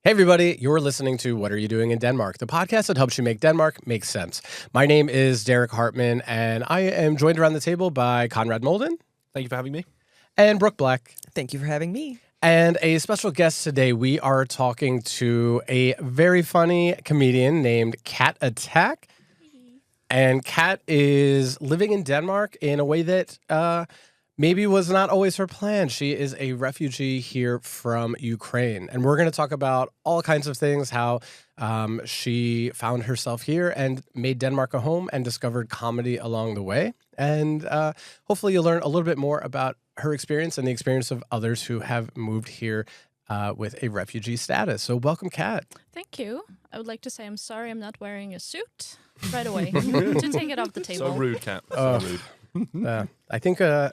Hey everybody, you're listening to What Are You Doing in Denmark, the podcast that helps you make Denmark make sense. My name is Derek Hartman, and I am joined around the table by Conrad Molden. Thank you for having me. And Brooke Black. Thank you for having me. And a special guest today, we are talking to a very funny comedian named Kateryna. And Kat is living in Denmark in a way that maybe was not always her plan. She is a refugee here from Ukraine. And we're going to talk about all kinds of things, how she found herself here and made Denmark a home and discovered comedy along the way. And hopefully you'll learn a little bit more about her experience and the experience of others who have moved here with a refugee status. So welcome, Kat. Thank you. I would like to say I'm sorry I'm not wearing a suit right away to take it off the table. So rude, Kat. So rude. I think that's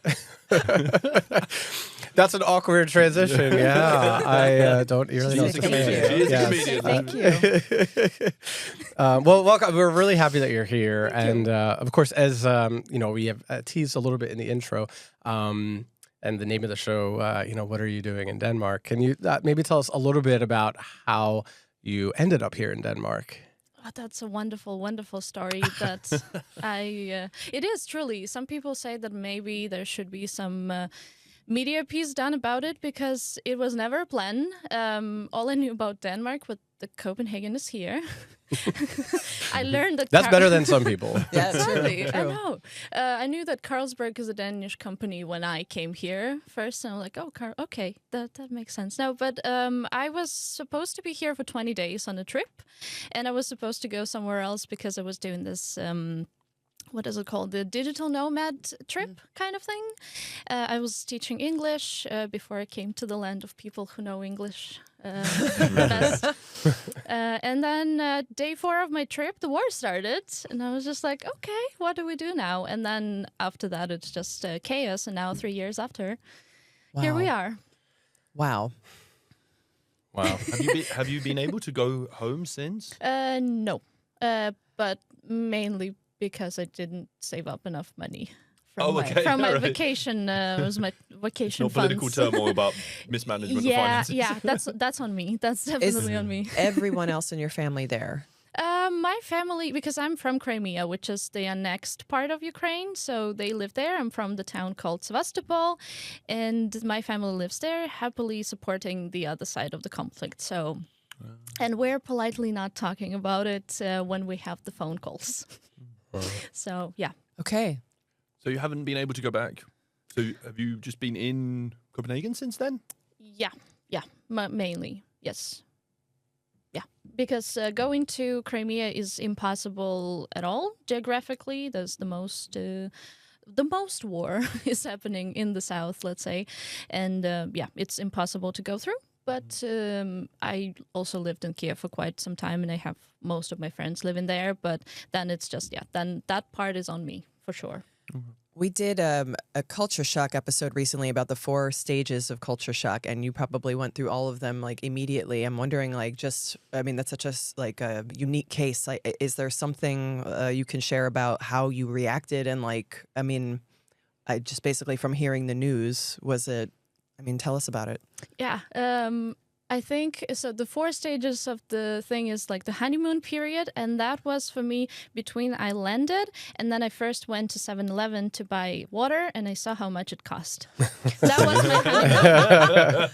an awkward transition. Yeah, I don't really know. She's a comedian. She is a comedian. Thank you. Well, welcome. We're really happy that you're here, and of course, as we have teased a little bit in the intro, and the name of the show. What are you doing in Denmark? Can you maybe tell us a little bit about how you ended up here in Denmark? Oh, that's a wonderful, wonderful story that it is truly. Some people say that maybe there should be some media piece done about it because it was never a plan. All I knew about Denmark was the Copenhagen is here. I learned that that's better than some people. Yeah, exactly. I know. I knew that Carlsberg is a Danish company when I came here first, and I'm like, oh, okay, that makes sense now. But I was supposed to be here for 20 days on a trip, and I was supposed to go somewhere else because I was doing this. What is it called? The digital nomad trip kind of thing. I was teaching English before I came to the land of people who know English best. And then day 4 of my trip, the war started. And I was just like, okay, what do we do now? And then after that, it's just chaos. And now 3 years after, here we are. Wow. Wow. Have you been able to go home since? No. But mainly because I didn't save up enough money from my vacation. It was my vacation No funds. political turmoil about mismanagement of finances. Yeah, that's on me. That's definitely on me. Everyone else in your family there? My family, because I'm from Crimea, which is the annexed part of Ukraine, so they live there. I'm from the town called Sevastopol, and my family lives there, happily supporting the other side of the conflict. So, and we're politely not talking about it when we have the phone calls. So, yeah. Okay. So you haven't been able to go back. So have you just been in Copenhagen since then? Yeah, mainly, yes. Yeah, because going to Crimea is impossible at all geographically. There's the most war is happening in the south, let's say, and it's impossible to go through. But I also lived in Kiev for quite some time, and I have most of my friends living there. But then it's just, then that part is on me, for sure. We did a culture shock episode recently about the 4 stages of culture shock, and you probably went through all of them immediately. I'm wondering that's such a unique case. Is there something you can share about how you reacted? And I just basically from hearing the news, tell us about it. Yeah, I think so. The 4 stages of the thing is like the honeymoon period, and that was for me between I landed and then I first went to 7-Eleven to buy water, and I saw how much it cost. That was my honeymoon.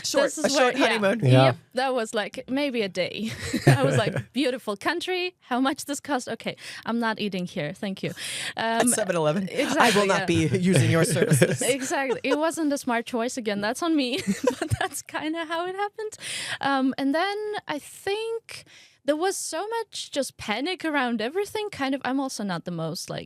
Short honeymoon. Yeah. That was like maybe a day. I was like, beautiful country. How much this cost? Okay, I'm not eating here. Thank you. At 7-Eleven. Exactly, I will not be using your services. Exactly. It wasn't a smart choice. Again, that's on me. But that's kind of how it happened. And then I think there was so much just panic around everything. Kind of, I'm also not the most I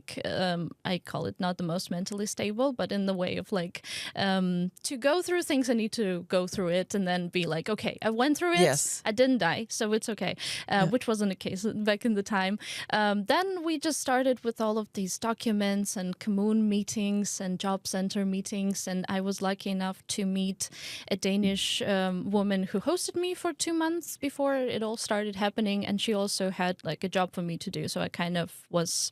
call it not the most mentally stable, but in the way of to go through things, I need to go through it and then be like, okay, I went through it. Yes. I didn't die, so it's okay, which wasn't the case back in the time. Then we just started with all of these documents and commune meetings and job center meetings, and I was lucky enough to meet a Danish woman who hosted me for 2 months before it all started happening. And she also had a job for me to do. So I kind of was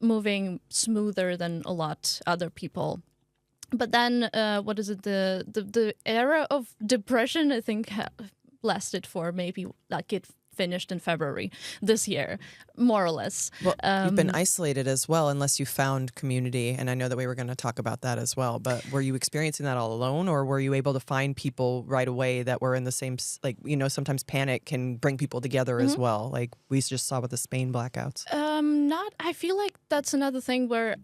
moving smoother than a lot other people. But then, the era of depression, I think, lasted for maybe like it finished in February this year, more or less. Well, you've been isolated as well, unless you found community. And I know that we were going to talk about that as well. But were you experiencing that all alone, or were you able to find people right away that were in the same, like, you know, sometimes panic can bring people together as well, like we just saw with the Spain blackouts? I feel like that's another thing where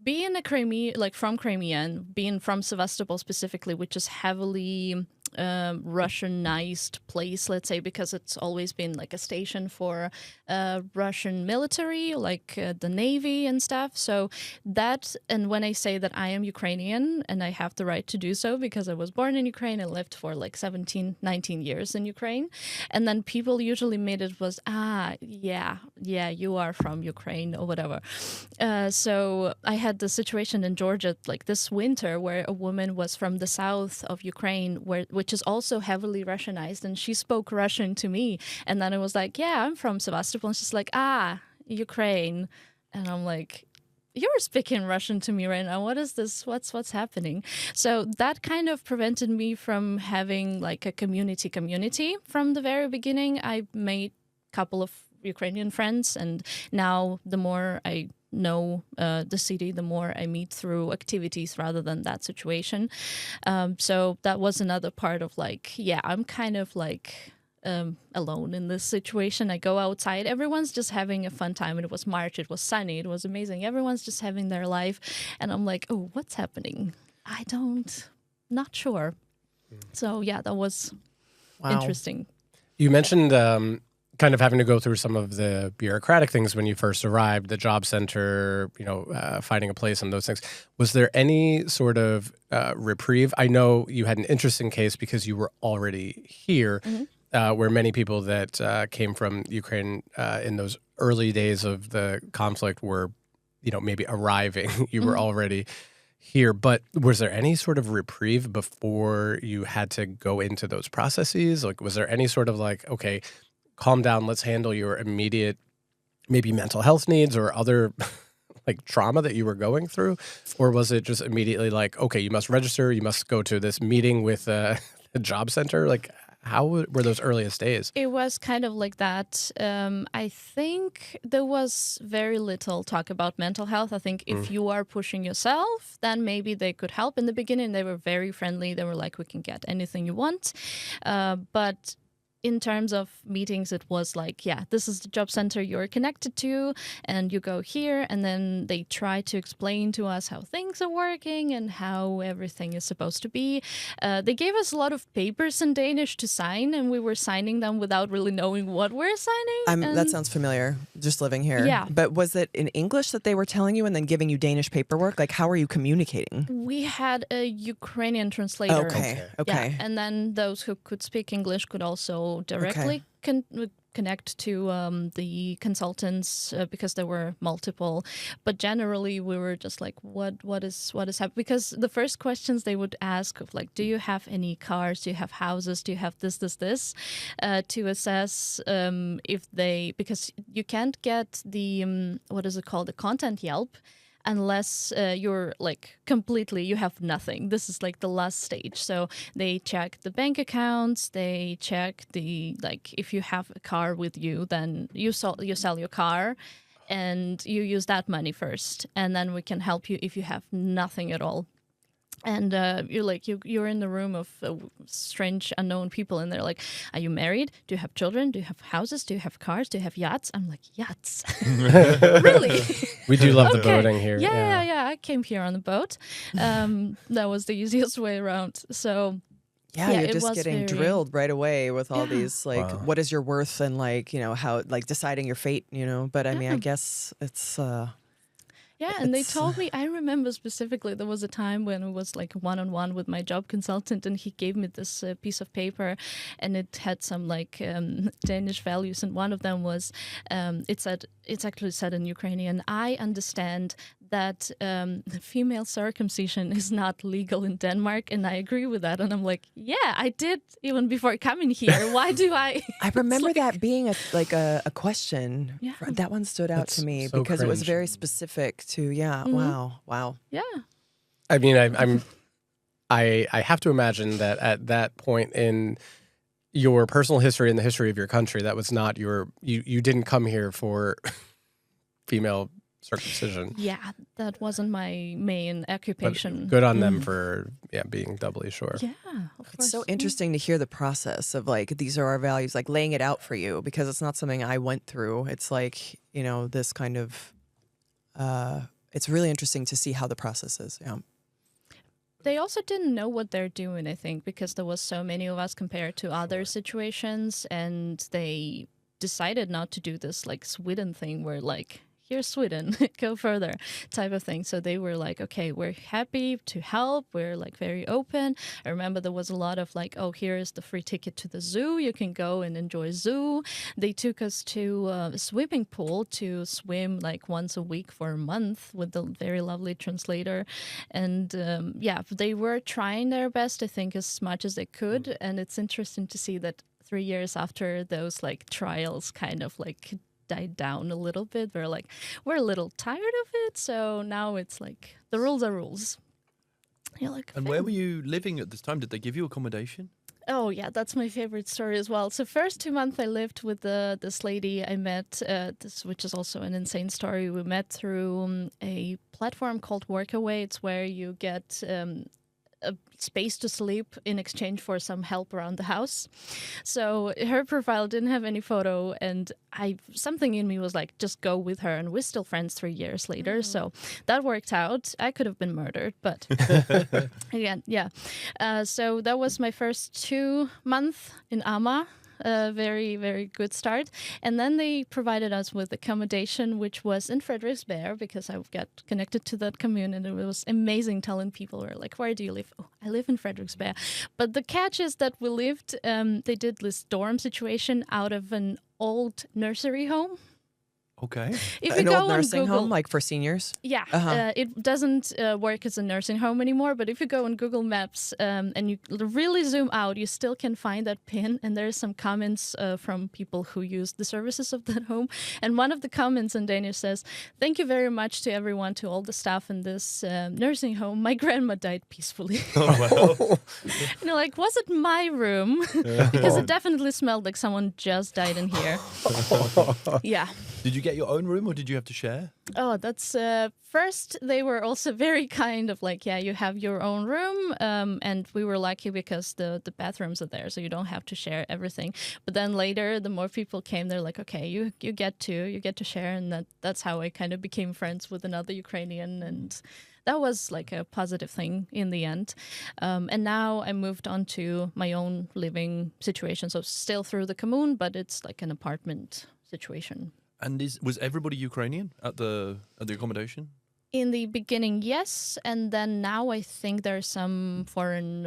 being a Crimea, like from Crimea, and being from Sevastopol specifically, which is heavily Russianized place, let's say, because it's always been like a station for Russian military, like the Navy and stuff. So that, and when I say that I am Ukrainian and I have the right to do so because I was born in Ukraine and lived for like 17, 19 years in Ukraine. And then people usually made it was, yeah, you are from Ukraine or whatever. So I had the situation in Georgia like this winter where a woman was from the south of Ukraine, which is also heavily Russianized, and she spoke Russian to me. And then I was like, yeah, I'm from Sevastopol. And she's like, Ukraine. And I'm like, you're speaking Russian to me right now. What is this? What's happening? So that kind of prevented me from having like a community from the very beginning. I made a couple of Ukrainian friends, and now the more I know the city, the more I meet through activities rather than that situation. So that was another part of like, yeah, I'm kind of like alone in this situation. I go outside, everyone's just having a fun time. It was March, it was sunny, it was amazing. Everyone's just having their life. And I'm like, oh, what's happening? Not sure. So yeah, that was interesting. You mentioned kind of having to go through some of the bureaucratic things when you first arrived, the job center, finding a place and those things. Was there any sort of reprieve? I know you had an interesting case because you were already here, where many people that came from Ukraine in those early days of the conflict were, maybe arriving. You were already here. But was there any sort of reprieve before you had to go into those processes? Like, was there any sort of like, okay, calm down, let's handle your immediate maybe mental health needs or other like trauma that you were going through? Or was it just immediately like, okay, you must register, you must go to this meeting with the job center? Like, how were those earliest days? It was kind of like that. I think there was very little talk about mental health. I think if you are pushing yourself, then maybe they could help. In the beginning, they were very friendly. They were like, we can get anything you want. But in terms of meetings, it was like, yeah, this is the job center you're connected to, and you go here, and then they try to explain to us how things are working and how everything is supposed to be. They gave us a lot of papers in Danish to sign, and we were signing them without really knowing what we're signing. That sounds familiar, just living here. Yeah. But was it in English that they were telling you and then giving you Danish paperwork? Like, how are you communicating? We had a Ukrainian translator. Okay. Yeah, and then those who could speak English could also directly connect to the consultants because there were multiple. But generally, we were just like, what is happening? Because the first questions they would ask of like, do you have any cars? Do you have houses? Do you have this? To assess because you can't get the what is it called, the content Yelp, unless you're like completely, you have nothing. This is like the last stage. So they check the bank accounts, they check the, like, if you have a car with you, then you sell your car and you use that money first. And then we can help you if you have nothing at all. And you're in the room of strange, unknown people, and they're like, "Are you married? Do you have children? Do you have houses? Do you have cars? Do you have yachts?" I'm like, "Yachts, really?" We do love the boating here. Yeah. I came here on the boat. That was the easiest way around. So. Yeah, you're just getting drilled right away with all these, like, what is your worth, and like, how, like, deciding your fate, But I mean, I guess it's. Yeah, and they told me, I remember specifically, there was a time when it was like one-on-one with my job consultant, and he gave me this piece of paper, and it had some like Danish values, and one of them was, it's actually said in Ukrainian, I understand that female circumcision is not legal in Denmark, and I agree with that. And I'm like, yeah, I did even before coming here. Why do I? I remember that being a question. Yeah. That one stood out to me so because cringe. it was very specific to, wow. Yeah. I mean, I have to imagine that at that point in your personal history and the history of your country. That was not you didn't come here for female circumcision. Yeah, that wasn't my main But occupation. good on them for being doubly sure. Yeah, of course. It's so interesting to hear the process of like, these are our values, like laying it out for you, because it's not something I went through. It's like, this kind of, it's really interesting to see how the process is. Yeah. They also didn't know what they're doing, I think, because there was so many of us compared to other situations, and they decided not to do this like Sweden thing where like, here's Sweden, go further type of thing. So they were like, okay, we're happy to help. We're like very open. I remember there was a lot of like, oh, here is the free ticket to the zoo. You can go and enjoy zoo. They took us to a swimming pool to swim like once a week for a month with a very lovely translator. And they were trying their best, I think, as much as they could. And it's interesting to see that 3 years after those like trials kind of like died down a little bit. We're a little tired of it, so now it's like the rules are rules. You're like, And where were you living at this time? Did they give you accommodation? oh yeah, that's my favorite story as well. So first 2 months I lived with this lady I met, which is also an insane story. We met through a platform called Workaway. It's where you get a space to sleep in exchange for some help around the house. So her profile didn't have any photo, and something in me was like, just go with her, and we're still friends 3 years later. So that worked out. I could have been murdered, but again, yeah. So that was my first 2 months in Ama. A very, very good start. And then they provided us with accommodation, which was in Frederiksberg, because I got connected to that commune, and it was amazing telling people, were like, where do you live? Oh, I live in Frederiksberg. But the catch is that we lived, they did this dorm situation out of an old nursery home. Okay. If An you go old on nursing Google, home, like for seniors? yeah, Uh-huh. it doesn't work as a nursing home anymore. But if you go on Google Maps and you really zoom out, you still can find that pin. And there's some comments from people who use the services of that home. And one of the comments in Danish says, "Thank you very much to everyone, to all the staff in this nursing home. My grandma died peacefully." And you're like, was it my room? Because it definitely smelled like someone just died in here. Yeah. Did you get your own room or did you have to share? Oh, that's first. They were also very kind of like, yeah, you have your own room, and we were lucky because the bathrooms are there, so you don't have to share everything. But then later, the more people came, they're like, okay, you get to share, and that's how I kind of became friends with another Ukrainian, and that was like a positive thing in the end. And now I moved on to my own living situation, so still through the commune, but it's like an apartment situation. And was everybody Ukrainian at the accommodation? In the beginning, yes, and then now I think there's some foreign,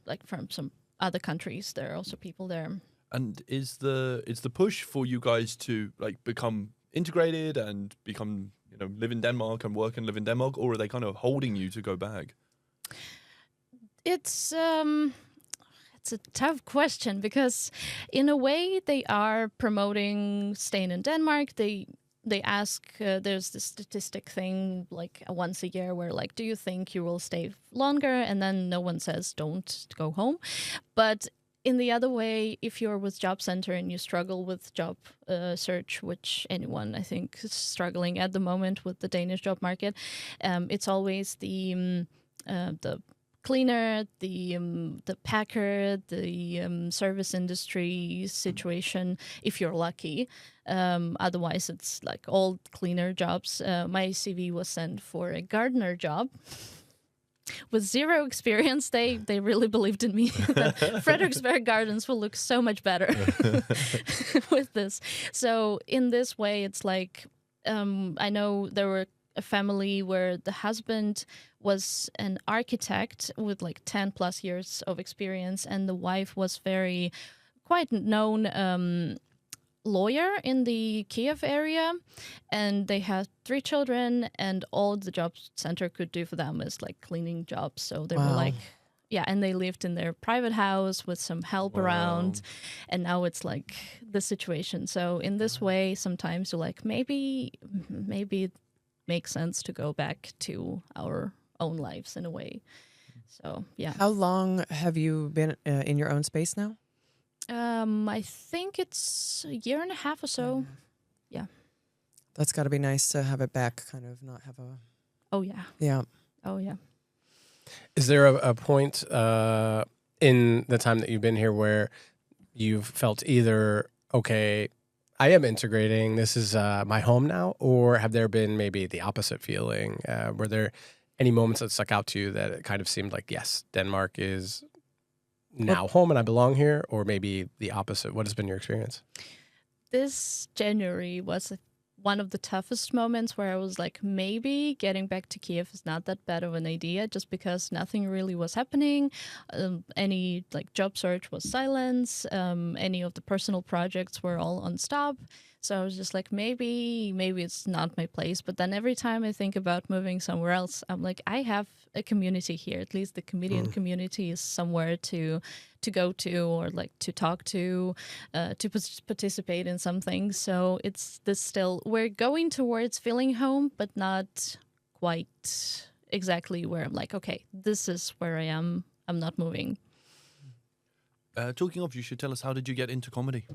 like from some other countries. There are also people there. And is the push for you guys to like become integrated and become live in Denmark and work and live in Denmark, or are they kind of holding you to go back? It's a tough question because in a way they are promoting staying in Denmark. They ask, there's this statistic thing like once a year where like, do you think you will stay longer? And then no one says don't go home. But in the other way, if you're with Job Center and you struggle with job search, which anyone I think is struggling at the moment with the Danish job market, it's always the cleaner, the packer, the service industry situation, if you're lucky. Otherwise, it's like all cleaner jobs. My CV was sent for a gardener job. With zero experience, they really believed in me that Frederiksberg Gardens will look so much better with this. So in this way, it's like, I know there were a family where the husband was an architect with like 10 plus years of experience, and the wife was quite known lawyer in the Kiev area, and they had 3 children, and all the job center could do for them is like cleaning jobs. So they were like, yeah, and they lived in their private house with some help around, and now it's like the situation. So in this way, sometimes you're like, maybe it makes sense to go back to our own lives in a way. So yeah. How long have you been in your own space now? I think it's a year and a half or so. Yeah. That's got to be nice to have it back, kind of not have a... Oh yeah. Yeah. Oh yeah. Is there a point in the time that you've been here where you've felt either, okay, I am integrating, this is my home now, or have there been maybe the opposite feeling? Were there any moments that stuck out to you that it kind of seemed like, yes, Denmark is now home and I belong here, or maybe the opposite? What has been your experience? This January was one of the toughest moments where I was like, maybe getting back to Kiev is not that bad of an idea, just because nothing really was happening. Any like job search was silence. Any of the personal projects were all on stop. So I was just like, maybe it's not my place. But then every time I think about moving somewhere else, I'm like, I have a community here. At least the comedian community is somewhere to go to, or like to talk to participate in something. So it's this still, we're going towards feeling home, but not quite exactly where I'm like, okay, this is where I am. I'm not moving. Talking of, you should tell us, how did you get into comedy?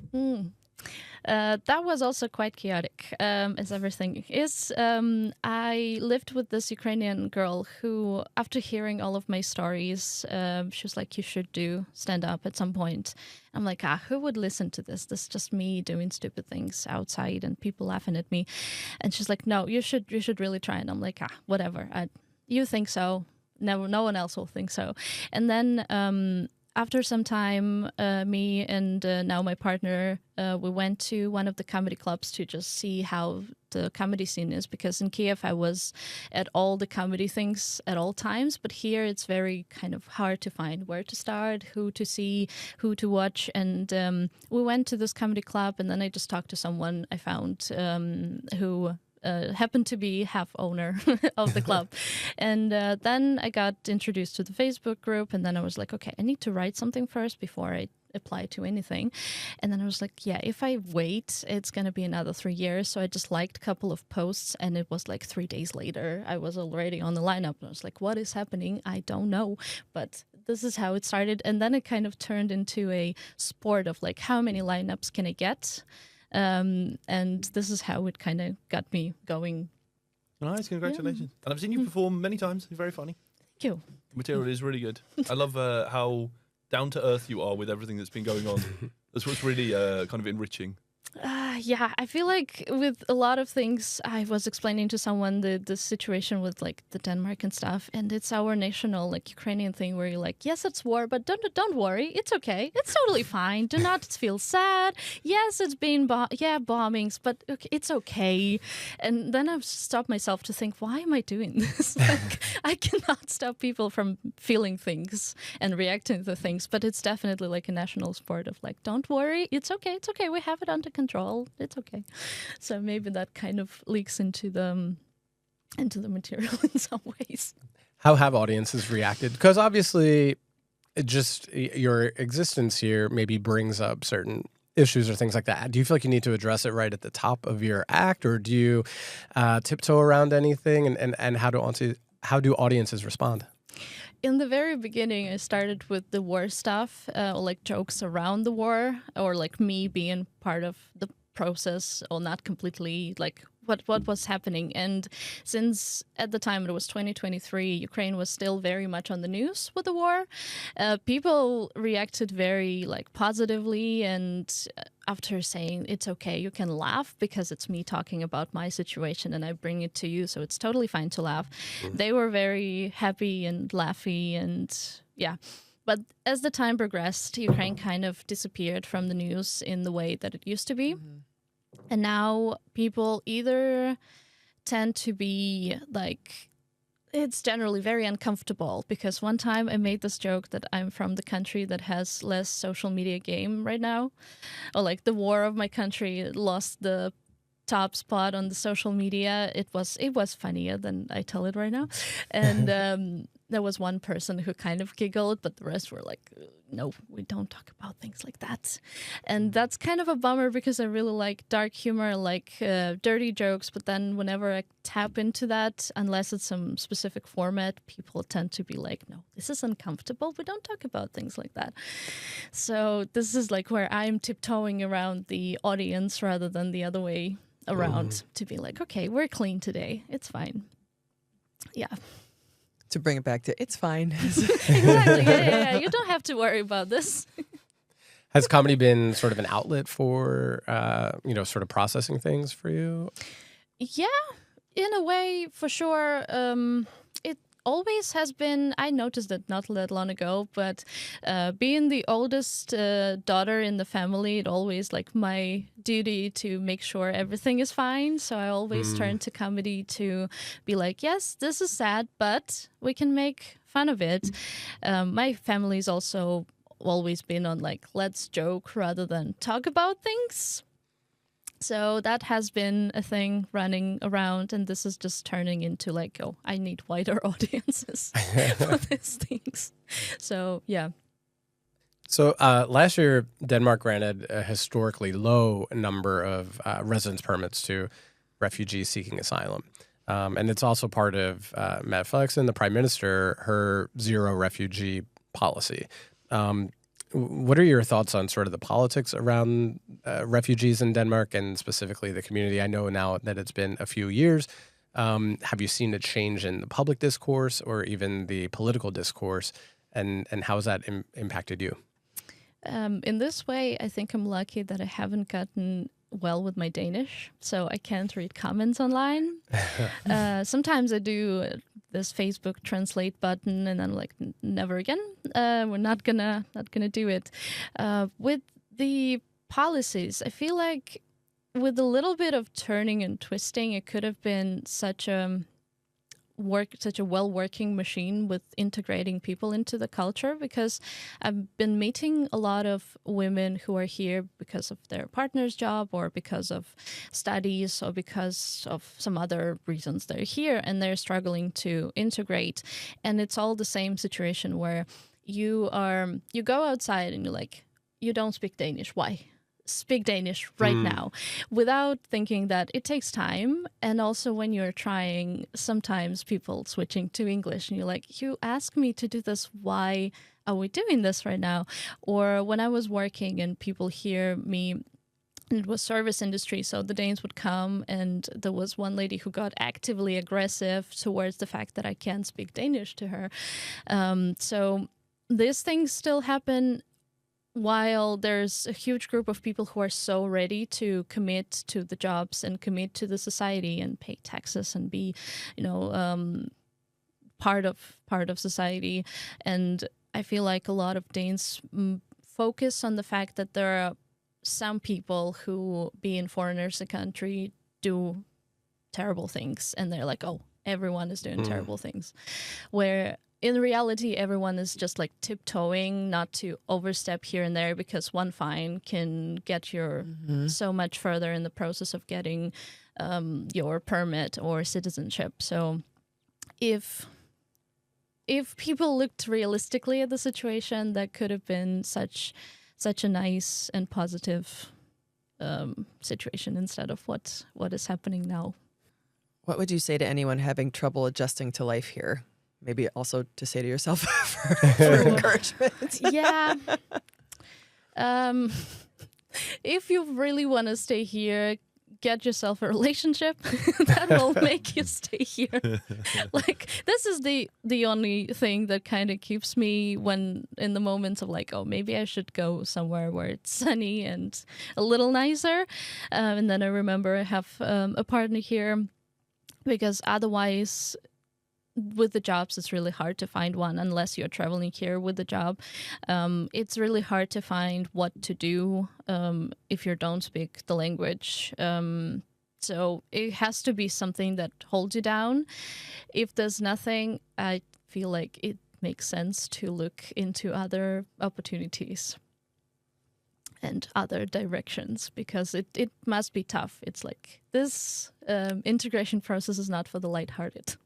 That was also quite chaotic, as everything is. I lived with this Ukrainian girl who, after hearing all of my stories, she was like, you should do stand-up at some point. I'm like, who would listen to this? This is just me doing stupid things outside and people laughing at me. And she's like, no, you should really try. And I'm like, whatever. You think so. No one else will think so. And then after some time, me and now my partner, we went to one of the comedy clubs to just see how the comedy scene is. Because in Kiev, I was at all the comedy things at all times. But here, it's very kind of hard to find where to start, who to see, who to watch. And we went to this comedy club, and then I just talked to someone I found who happened to be half owner of the club. And then I got introduced to the Facebook group, and then I was like, okay, I need to write something first before I apply to anything. And then I was like, yeah, if I wait, it's going to be another 3 years. So I just liked a couple of posts, and it was like 3 days later, I was already on the lineup. And I was like, what is happening? I don't know. But this is how it started. And then it kind of turned into a sport of like, how many lineups can I get? And this is how it kind of got me going. Nice, congratulations. And I've seen you perform many times. You're very funny. Thank you. The material is really good. I love how down to earth you are with everything that's been going on. That's what's really kind of enriching. Yeah, I feel like with a lot of things, I was explaining to someone the situation with like the Denmark and stuff, and it's our national like Ukrainian thing where you're like, yes, it's war, but don't worry, it's okay, it's totally fine. Do not feel sad. Yes, it's been bombings, but okay, it's okay. And then I've stopped myself to think, why am I doing this? Like, I cannot stop people from feeling things and reacting to things, but it's definitely like a national sport of like, don't worry, it's okay, we have it under control, it's okay. So maybe that kind of leaks into the material in some ways. How have audiences reacted? Because obviously, just your existence here maybe brings up certain issues or things like that. Do you feel like you need to address it right at the top of your act, or do you tiptoe around anything? And how do audiences respond? In the very beginning, I started with the war stuff, like jokes around the war, or like me being part of the process, or not completely like what was happening. And since at the time it was 2023, Ukraine was still very much on the news with the war, people reacted very like positively, and after saying it's okay, you can laugh because it's me talking about my situation and I bring it to you, so it's totally fine to laugh. They were very happy and laughy, and yeah. But as the time progressed, Ukraine kind of disappeared from the news in the way that it used to be. And now people either tend to be like, it's generally very uncomfortable, because one time I made this joke that I'm from the country that has less social media game right now, or like the war of my country lost the top spot on the social media. It was funnier than I tell it right now. And there was one person who kind of giggled, but the rest were like, no, we don't talk about things like that. And that's kind of a bummer because I really like dark humor, like dirty jokes. But then whenever I tap into that, unless it's some specific format, people tend to be like, no, this is uncomfortable. We don't talk about things like that. So this is like where I'm tiptoeing around the audience rather than the other way around to be like, okay, we're clean today. It's fine. Yeah. To bring it back to, it's fine. Exactly. Yeah. You don't have to worry about this. Has comedy been sort of an outlet for, sort of processing things for you? Yeah, in a way, for sure. It always has been. I noticed it not that long ago, but being the oldest daughter in the family, it always like my duty to make sure everything is fine. So I always turn to comedy to be like, yes, this is sad, but we can make fun of it. My family's also always been on like, let's joke rather than talk about things. So that has been a thing running around, and this is just turning into like, oh, I need wider audiences for these things. So, yeah. So last year, Denmark granted a historically low number of residence permits to refugees seeking asylum. And it's also part of Mette Frederiksen, the prime minister, her zero refugee policy. What are your thoughts on sort of the politics around refugees in Denmark and specifically the community? I know now that it's been a few years. Have you seen a change in the public discourse or even the political discourse? And how has that impacted you? In this way, I think I'm lucky that I haven't gotten well with my Danish, so I can't read comments online. Sometimes I do this Facebook translate button, and I'm like, never again. We're not gonna do it. With the policies, I feel like with a little bit of turning and twisting, it could have been such a well-working machine with integrating people into the culture, because I've been meeting a lot of women who are here because of their partner's job or because of studies or because of some other reasons they're here, and they're struggling to integrate. And it's all the same situation where you go outside and you're like, you don't speak Danish. Why? Speak Danish right now, without thinking that it takes time. And also when you're trying, sometimes people switching to English and you're like, you ask me to do this, why are we doing this right now? Or when I was working and people hear me, it was service industry, so the Danes would come, and there was one lady who got actively aggressive towards the fact that I can't speak Danish to her. So these things still happen, while there's a huge group of people who are so ready to commit to the jobs and commit to the society and pay taxes and be, part of society. And I feel like a lot of Danes focus on the fact that there are some people who, being foreigners in the country, do terrible things, and they're like, oh, everyone is doing terrible things, where in reality, everyone is just like tiptoeing not to overstep here and there, because one fine can get you so much further in the process of getting your permit or citizenship. So if people looked realistically at the situation, that could have been such a nice and positive situation instead of what is happening now. What would you say to anyone having trouble adjusting to life here? Maybe also to say to yourself for encouragement. Yeah. If you really want to stay here, get yourself a relationship. That will make you stay here. Like, this is the only thing that kind of keeps me when in the moments of like, oh, maybe I should go somewhere where it's sunny and a little nicer. And then I remember I have a partner here, because otherwise, with the jobs, it's really hard to find one unless you're traveling here with the job. It's really hard to find what to do if you don't speak the language. So it has to be something that holds you down. If there's nothing, I feel like it makes sense to look into other opportunities and other directions, because it must be tough. It's like this integration process is not for the lighthearted.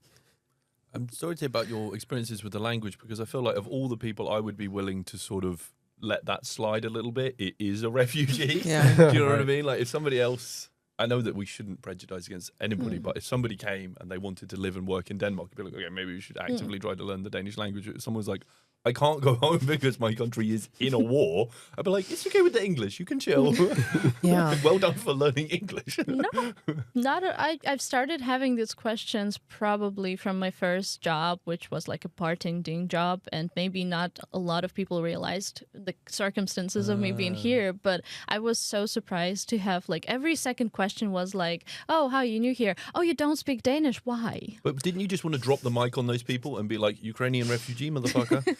I'm sorry to hear about your experiences with the language, because I feel like of all the people I would be willing to sort of let that slide a little bit, it is a refugee. Yeah. Do you know what I mean? Like if somebody else, I know that we shouldn't prejudice against anybody, but if somebody came and they wanted to live and work in Denmark, I'd be like, okay, maybe we should actively try to learn the Danish language. If someone's like, I can't go home because my country is in a war, I'd be like, it's okay with the English, you can chill. Yeah. Well done for learning English. I've started having these questions probably from my first job, which was like a bartending job, and maybe not a lot of people realized the circumstances of me being here, but I was so surprised to have like every second question was like, oh, how are you new here? Oh, you don't speak Danish, why? But didn't you just want to drop the mic on those people and be like, Ukrainian refugee, motherfucker?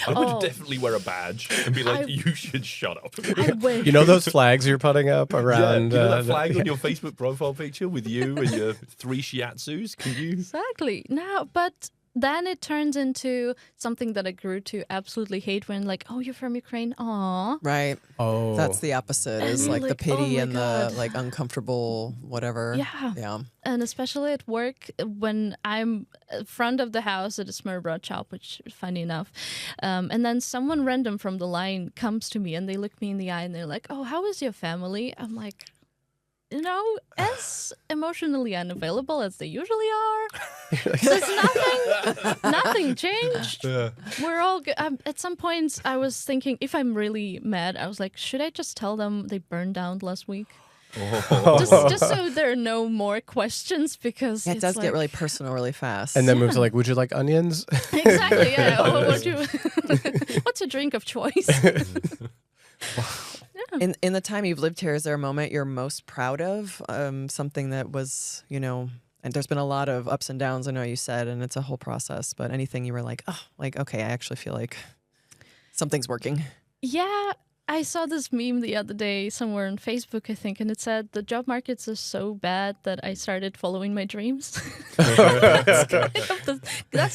I would definitely wear a badge and be like, you should shut up. I wish. You know those flags you're putting up around? You know that flag on your Facebook profile picture with you and your 3 shiatsus? Can you? Exactly. No, but then it turns into something that I grew to absolutely hate when like, oh, you're from Ukraine. Aw. Right. Oh, That's the opposite, is And like the like, pity oh my and God. the like uncomfortable whatever. Yeah. Yeah. And especially at work, when I'm in front of the house at a smørrebrød shop, which is funny enough, and then someone random from the line comes to me and they look me in the eye and they're like, oh, how is your family? I'm like, you know, as emotionally unavailable as they usually are. There's nothing changed. Yeah. We're all good. At some points, I was thinking, if I'm really mad, I was like, should I just tell them they burned down last week? Just so there are no more questions, because It it's does like, get really personal really fast. and then move to like, would you like onions? exactly, yeah. What's a drink of choice? in the time you've lived here, is there a moment you're most proud of? Something that was, you know, and there's been a lot of ups and downs, I know you said, and it's a whole process, but anything you were like, oh, like, okay, I actually feel like something's working. Yeah, I saw this meme the other day somewhere on Facebook, I think, and it said the job markets are so bad that I started following my dreams. That's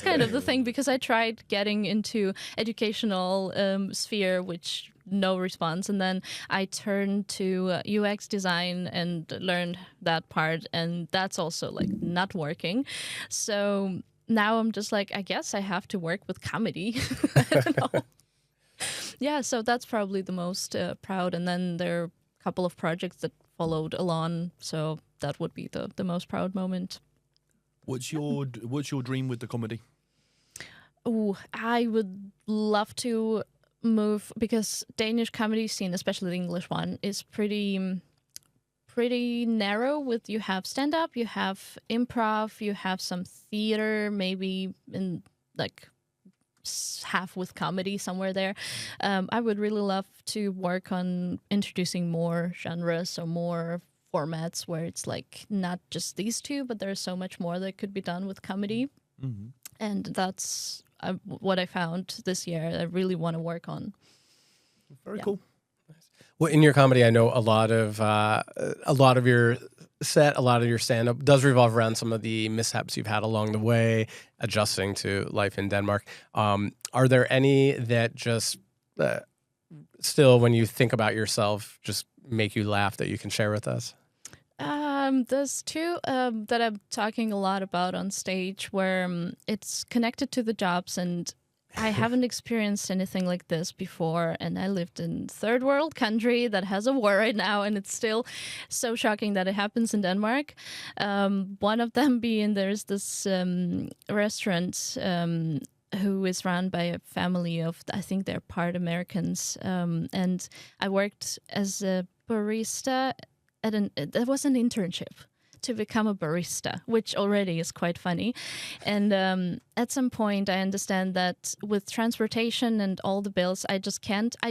kind of the thing, because I tried getting into educational sphere, which no response, and then I turned to UX design and learned that part, and that's also like not working. So now I'm just like, I guess I have to work with comedy. I don't know. Yeah, so that's probably the most proud. And then there are a couple of projects that followed along, so that would be the most proud moment. What's your dream with the comedy? Oh, I would love to move, because Danish comedy scene, especially the English one, is pretty narrow. With you have stand up, you have improv, you have some theater, maybe in like half with comedy somewhere there. I would really love to work on introducing more genres or more formats where it's like not just these two, but there's so much more that could be done with comedy. Mm-hmm. And that's what I found this year I really want to work on. Very cool. Well, in your comedy, I know a lot of your set, a lot of your stand-up does revolve around some of the mishaps you've had along the way, adjusting to life in Denmark. Are there any that just still, when you think about yourself, just make you laugh that you can share with us? There's two that I'm talking a lot about on stage, where it's connected to the jobs, and I haven't experienced anything like this before, and I lived in third world country that has a war right now, and it's still so shocking that it happens in Denmark. One of them being, there's this restaurant who is run by a family of, I think they're part Americans, and I worked as a barista that was an internship to become a barista, which already is quite funny. And at some point, I understand that with transportation and all the bills, I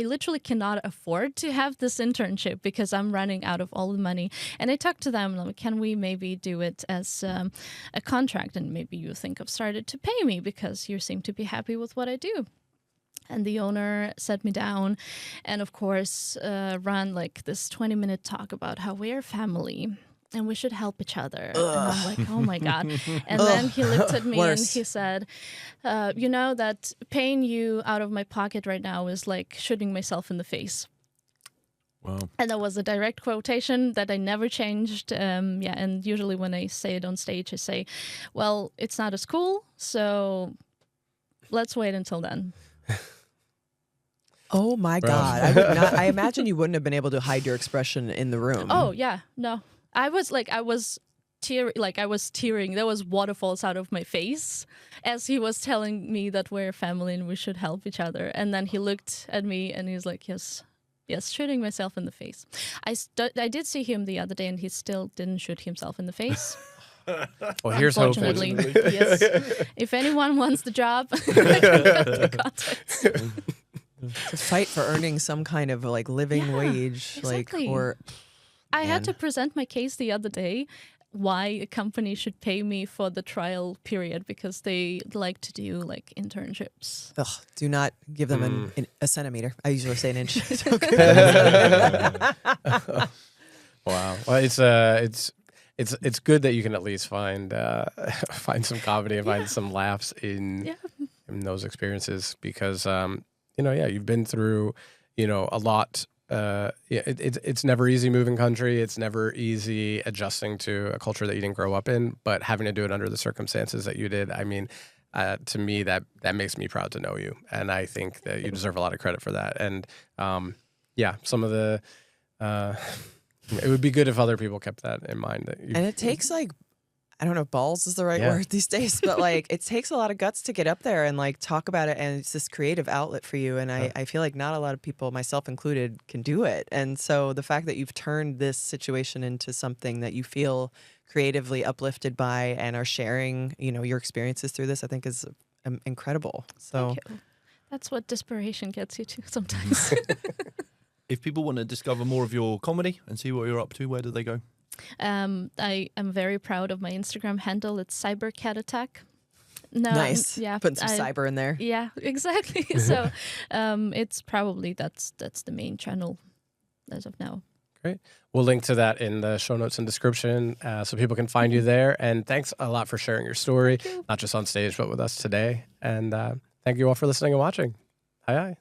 literally cannot afford to have this internship because I'm running out of all the money. And I talked to them, like, can we maybe do it as a contract? And maybe you think of started to pay me because you seem to be happy with what I do. And the owner sat me down and, of course, ran like this 20-minute talk about how we're family and we should help each other. And I'm like, oh my God. And then he looked at me and he said, you know that paying you out of my pocket right now is like shooting myself in the face. Wow. And that was a direct quotation that I never changed. And usually when I say it on stage, I say, well, it's not as cool, so let's wait until then. Oh my God. I would not, I imagine you wouldn't have been able to hide your expression in the room. Oh, yeah. No. I was tearing. There was waterfalls out of my face as he was telling me that we're a family and we should help each other. And then he looked at me and he's like, yes, shooting myself in the face. I did see him the other day and he still didn't shoot himself in the face. Well, here's hoping. Unfortunately, yes. If anyone wants the job, I can get the contacts. To fight for earning some kind of like living wage, exactly. like, or I had to present my case the other day why a company should pay me for the trial period because they like to do like internships. ugh, do not give them a centimeter. I usually say an inch. Wow. Well, it's good that you can at least find some comedy and find some laughs in those experiences because you've been through a lot. It's never easy moving country. It's never easy adjusting to a culture that you didn't grow up in, but having to do it under the circumstances that you did, I mean, to me, that makes me proud to know you. And I think that you deserve a lot of credit for that. And some of the, it would be good if other people kept that in mind. And it takes like, I don't know if balls is the right word these days, but like it takes a lot of guts to get up there and like talk about it. And it's this creative outlet for you. And I feel like not a lot of people, myself included, can do it. And so the fact that you've turned this situation into something that you feel creatively uplifted by and are sharing, your experiences through this, I think is incredible. So Thank you. That's what desperation gets you to sometimes. If people want to discover more of your comedy and see what you're up to, where do they go? I am very proud of my Instagram handle. It's CyberCatAttack. No, nice. Yeah, putting some cyber in there. Yeah, exactly. So, it's probably that's the main channel as of now. Great. We'll link to that in the show notes and description so people can find you there. And thanks a lot for sharing your story, not just on stage, but with us today. And thank you all for listening and watching. Hi.